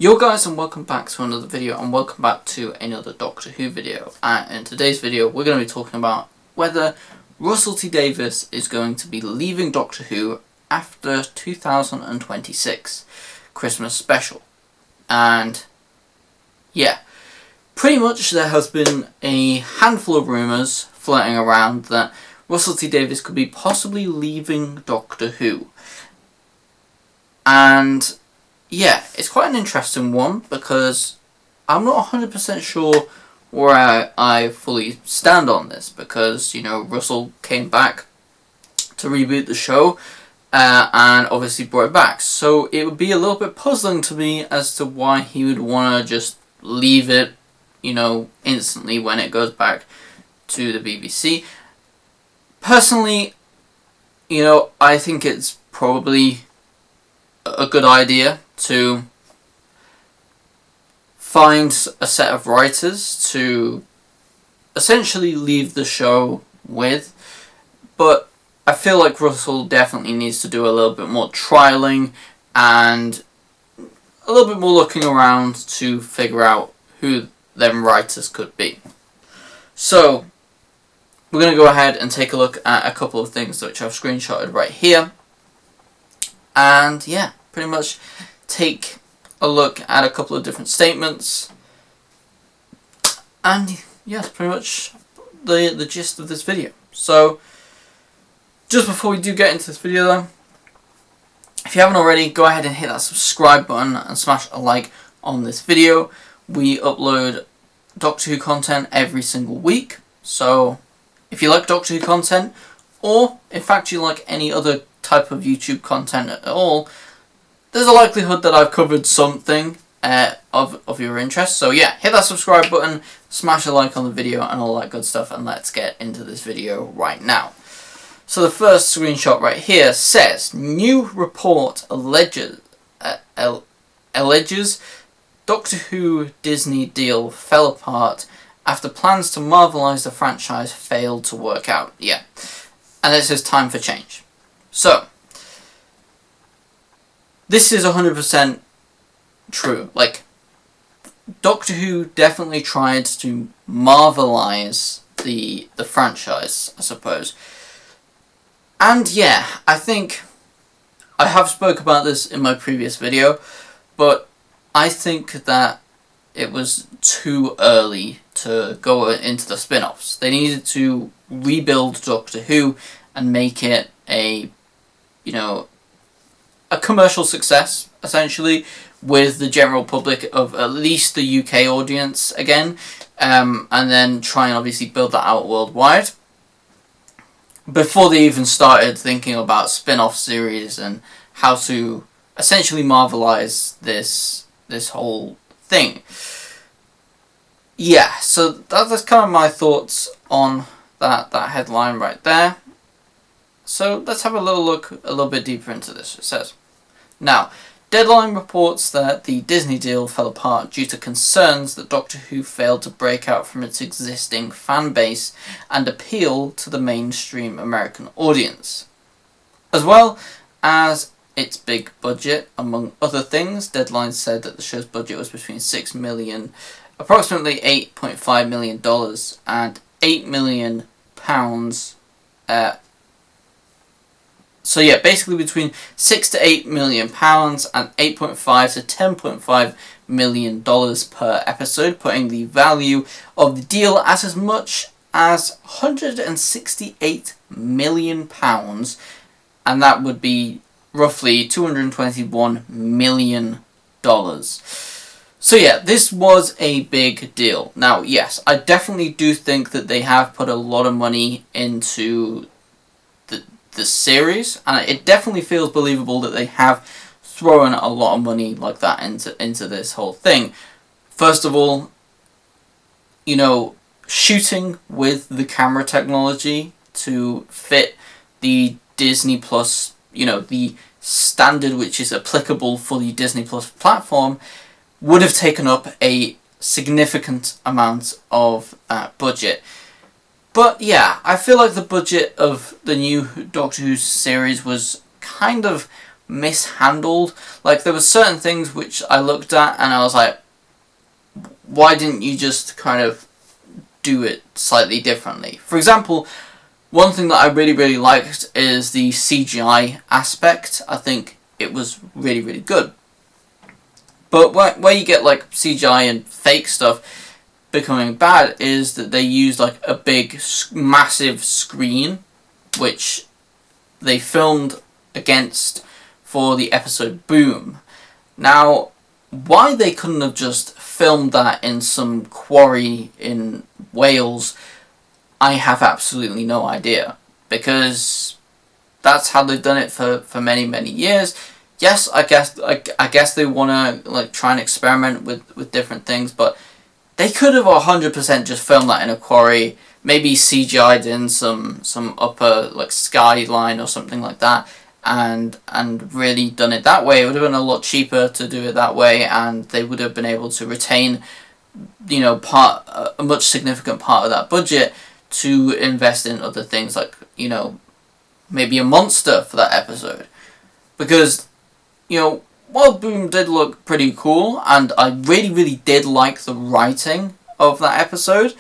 Yo guys, and welcome back to another video, and welcome back to another Doctor Who video. And in today's video we're going to be talking about whether Russell T Davies is going to be leaving Doctor Who after 2026 Christmas special. And yeah, pretty much there has been a handful of rumours floating around that Russell T Davies could be possibly leaving Doctor Who. And yeah, it's quite an interesting one because I'm not 100% sure where I fully stand on this, because, you know, Russell came back to reboot the show and obviously brought it back. So it would be a little bit puzzling to me as to why he would want to just leave it, you know, instantly when it goes back to the BBC. Personally, you know, I think it's probably a good idea to find a set of writers to essentially leave the show with, but I feel like Russell definitely needs to do a little bit more trialing and a little bit more looking around to figure out who them writers could be. So we're going to go ahead and take a look at a couple of things which I've screenshotted right here, and yeah, pretty much take a look at a couple of different statements, and yes, pretty much the gist of this video. So just before we do get into this video though, if you haven't already, go ahead and hit that subscribe button and smash a like on this video. We upload Doctor Who content every single week, so if you like Doctor Who content, or in fact you like any other type of YouTube content at all, there's a likelihood that I've covered something of your interest. So yeah, hit that subscribe button, smash a like on the video and all that good stuff, and let's get into this video right now. So the first screenshot right here says, new report alleges Doctor Who Disney deal fell apart after plans to Marvelise the franchise failed to work out. Yeah, and it says time for change. So this is 100% true. Like, Doctor Who definitely tried to Marvelise the franchise, I suppose. And yeah, I think I have spoke about this in my previous video, but I think that it was too early to go into the spin-offs. They needed to rebuild Doctor Who and make it a, you know, a commercial success, essentially, with the general public of at least the UK audience again, and then try and obviously build that out worldwide, before they even started thinking about spin-off series and how to essentially Marvelise this whole thing. Yeah, so that's kind of my thoughts on that headline right there. So let's have a little look a little bit deeper into this. It says, now, Deadline reports that the Disney deal fell apart due to concerns that Doctor Who failed to break out from its existing fan base and appeal to the mainstream American audience, as well as its big budget. Among other things, Deadline said that the show's budget was between $6 million, approximately $8.5 million, and £8 million. So yeah, basically between £6 to $8 million and $8.5 to $10.5 million per episode, putting the value of the deal at as much as £168 million, and that would be roughly $221 million. So yeah, this was a big deal. Now yes, I definitely do think that they have put a lot of money into the series, and it definitely feels believable that they have thrown a lot of money like that into this whole thing. First of all, you know, shooting with the camera technology to fit the Disney Plus, you know, the standard which is applicable for the Disney Plus platform, would have taken up a significant amount of budget. But yeah, I feel like the budget of the new Doctor Who series was kind of mishandled. Like, there were certain things which I looked at and I was like, why didn't you just kind of do it slightly differently? For example, one thing that I really, really liked is the CGI aspect. I think it was really, really good. But where you get like CGI and fake stuff becoming bad is that they use like a big, massive screen, which they filmed against for the episode Boom. Now, why they couldn't have just filmed that in some quarry in Wales, I have absolutely no idea, because that's how they've done it for many, many years. Yes, I guess they want to like try and experiment with different things, but they could have 100% just filmed that in a quarry, maybe CGI'd in some upper like skyline or something like that, and really done it that way. It would have been a lot cheaper to do it that way, and they would have been able to retain, you know, a much significant part of that budget to invest in other things, like, you know, maybe a monster for that episode. Because, you know, while Boom did look pretty cool, and I really, really did like the writing of that episode,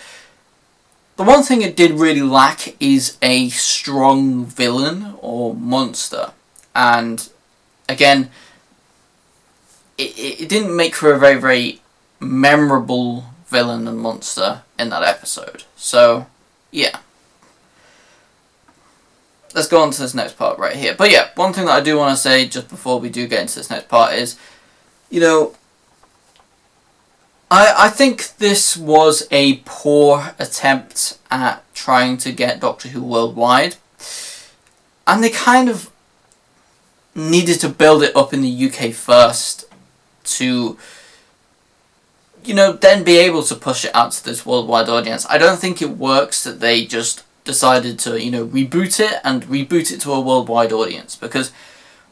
the one thing it did really lack is a strong villain or monster. And, again, it didn't make for a very, very memorable villain and monster in that episode. So, yeah. Let's go on to this next part right here. But yeah, one thing that I do want to say just before we do get into this next part is, you know, I think this was a poor attempt at trying to get Doctor Who worldwide. And they kind of needed to build it up in the UK first to, you know, then be able to push it out to this worldwide audience. I don't think it works that they just decided to, you know, reboot it to a worldwide audience, because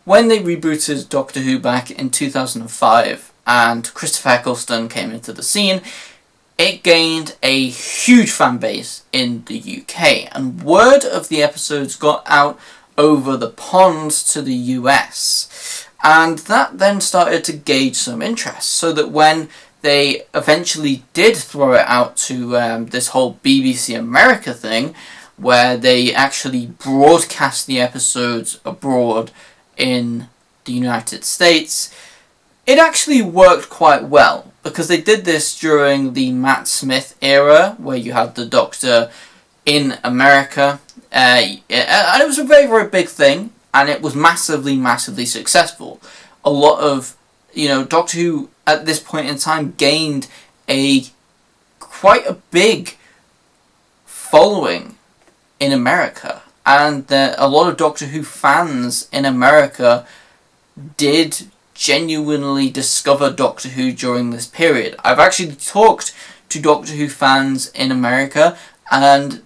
when they rebooted Doctor Who back in 2005 and Christopher Eccleston came into the scene, it gained a huge fan base in the UK, and word of the episodes got out over the pond to the US, and that then started to gauge some interest, so that when they eventually did throw it out to this whole BBC America thing, where they actually broadcast the episodes abroad in the United States, it actually worked quite well, because they did this during the Matt Smith era, where you had the Doctor in America, and it was a very, very big thing, and it was massively, massively successful. A lot of, you know, Doctor Who at this point in time gained quite a big following in America, and a lot of Doctor Who fans in America did genuinely discover Doctor Who during this period. I've actually talked to Doctor Who fans in America, and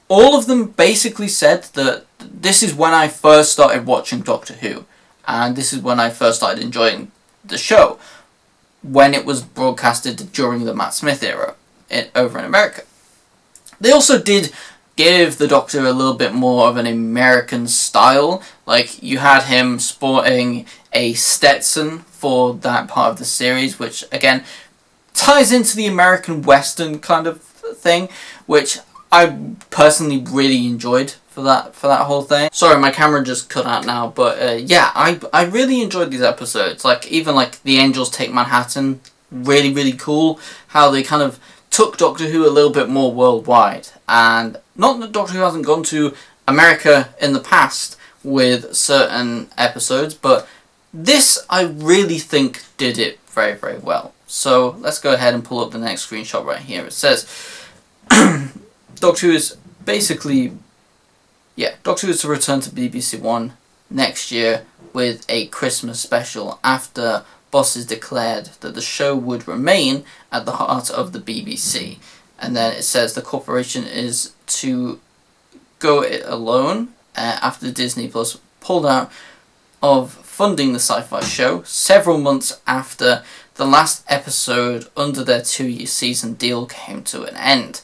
all of them basically said that this is when I first started watching Doctor Who, and this is when I first started enjoying the show, when it was broadcasted during the Matt Smith era over in America. They also did give the Doctor a little bit more of an American style. Like, you had him sporting a Stetson for that part of the series, which again ties into the American Western kind of thing, which I personally really enjoyed for that whole thing. Sorry, my camera just cut out now, but yeah, I really enjoyed these episodes. Like, even like The Angels Take Manhattan, really, really cool how they kind of took Doctor Who a little bit more worldwide. And not that Doctor Who hasn't gone to America in the past with certain episodes, but this I really think did it very, very well. So let's go ahead and pull up the next screenshot right here. It says Doctor Who is basically, Doctor Who is to return to BBC One next year with a Christmas special after bosses declared that the show would remain at the heart of the BBC. And then it says the corporation is to go it alone after Disney Plus pulled out of funding the sci-fi show several months after the last episode under their 2-year season deal came to an end.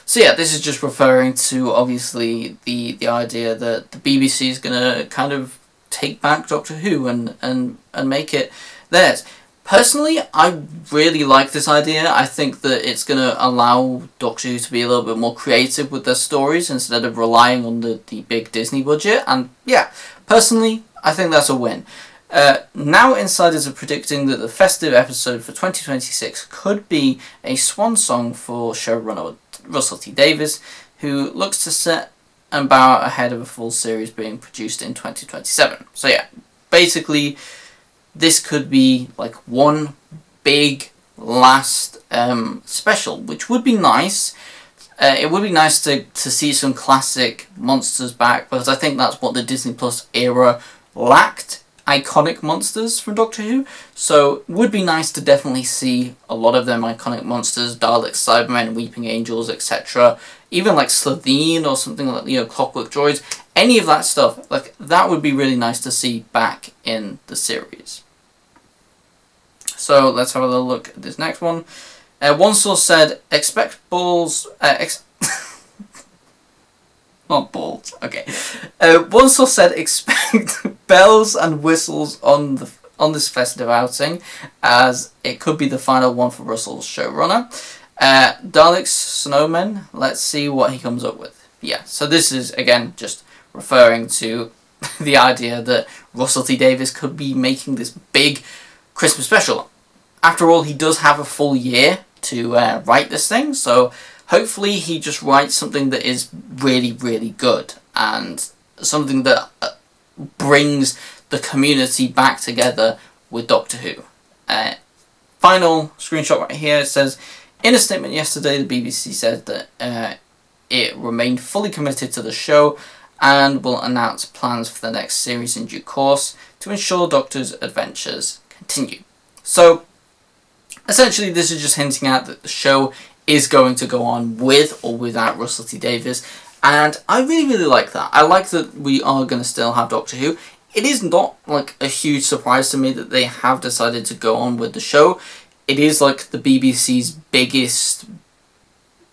So yeah, this is just referring to, obviously, the idea that the BBC is going to kind of take back Doctor Who and make it theirs. Personally, I really like this idea. I think that it's going to allow Doctor Who to be a little bit more creative with their stories instead of relying on the big Disney budget. And yeah, personally, I think that's a win. Now insiders are predicting that the festive episode for 2026 could be a swan song for showrunner Russell T Davies, who looks to set and bow out ahead of a full series being produced in 2027. So yeah, basically this could be like one big last special, which would be nice. It would be nice to see some classic monsters back, because I think that's what the Disney Plus era lacked. Iconic monsters from Doctor Who. So it would be nice to definitely see a lot of them iconic monsters, Daleks, Cybermen, Weeping Angels, etc. Even like Slovene or something like, you know, Clockwork Droids. Any of that stuff, like, that would be really nice to see back in the series. So let's have a little look at this next one. One source said, expect balls... not balls, okay. One source said, expect bells and whistles on this festive outing, as it could be the final one for Russell's showrunner. Daleks, Snowmen, let's see what he comes up with. Yeah, so this is, again, just referring to the idea that Russell T Davies could be making this big Christmas special. After all, he does have a full year to write this thing, so hopefully he just writes something that is really, really good, and something that brings the community back together with Doctor Who. Final screenshot right here, it says, in a statement yesterday, the BBC said that it remained fully committed to the show and will announce plans for the next series in due course to ensure Doctor's adventures continue. So, essentially this is just hinting at that the show is going to go on with or without Russell T Davies, and I really, really like that. I like that we are going to still have Doctor Who. It is not like a huge surprise to me that they have decided to go on with the show. It is like the BBC's biggest,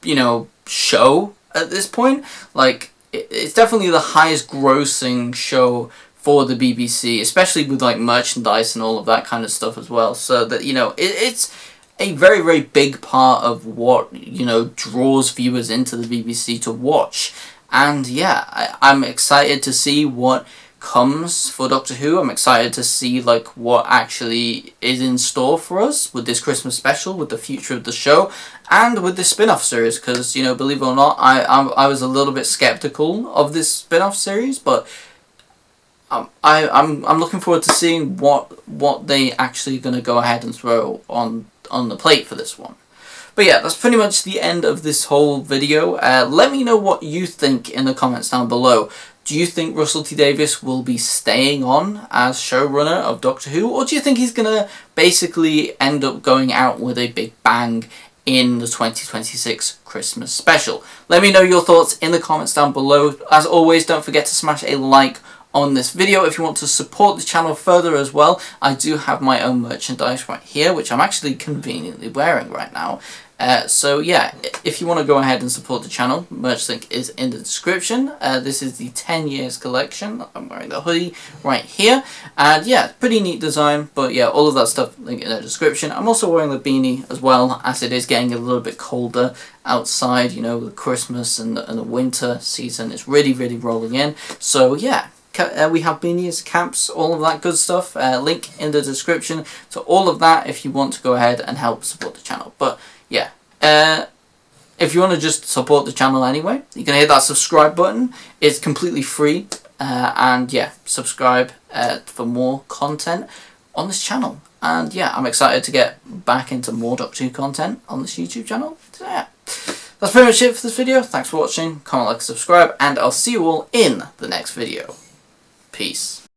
you know, show at this point. Like, it's definitely the highest grossing show for the BBC, especially with like merchandise and all of that kind of stuff as well. So that, you know, it's a very, very big part of what, you know, draws viewers into the BBC to watch. And yeah, I'm excited to see what comes for Doctor Who. I'm excited to see like what actually is in store for us with this Christmas special, with the future of the show, and with this spin-off series, because, you know, believe it or not, I was a little bit skeptical of this spin-off series, but I'm looking forward to seeing what they actually going to go ahead and throw on the plate for this one. But yeah, that's pretty much the end of this whole video. Let me know what you think in the comments down below. Do you think Russell T Davies will be staying on as showrunner of Doctor Who, or do you think he's going to basically end up going out with a big bang in the 2026 Christmas special? Let me know your thoughts in the comments down below. As always, don't forget to smash a like on this video. If you want to support the channel further as well, I do have my own merchandise right here, which I'm actually conveniently wearing right now. So yeah, if you want to go ahead and support the channel, merch link is in the description. This is the 10 years collection. I'm wearing the hoodie right here, and yeah, pretty neat design. But yeah, all of that stuff link in the description. I'm also wearing the beanie as well, as it is getting a little bit colder outside. You know, the Christmas and the winter season is really, really rolling in. So yeah, we have beanies, caps, all of that good stuff. Link in the description to all of that if you want to go ahead and help support the channel. But yeah, if you want to just support the channel anyway, you can hit that subscribe button. It's completely free, and yeah, subscribe for more content on this channel. And yeah, I'm excited to get back into more Doctor Who content on this YouTube channel. So yeah, that's pretty much it for this video. Thanks for watching, comment, like, subscribe, and I'll see you all in the next video. Peace.